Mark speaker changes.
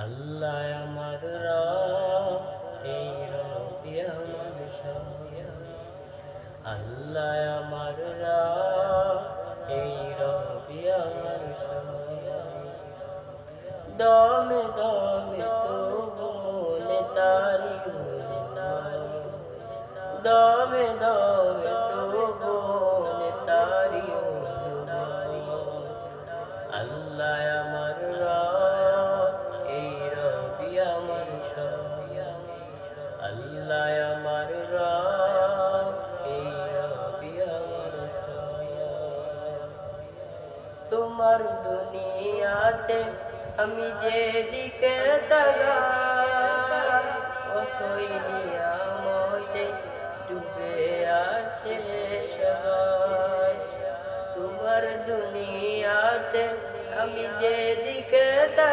Speaker 1: আল্লাহ আমার রব, এই রবি আমার সব। আল্লাহ আমার রব, এই রবি আমার সব। দমে দমে তবু নেতারি দমে দমে তবু নেতারি আল্লাহ আমার রব, এই রবি আমার সব। আল্লাহ আমার রব, এই রবি আমার সব। তোমার দুনিয়াতে আমি যেদিকে তাকাই, অথই নিয়ামতে ডুবে আছে সবাই। তোমার দুনিয়াতে আমি যেদিকে তাকাই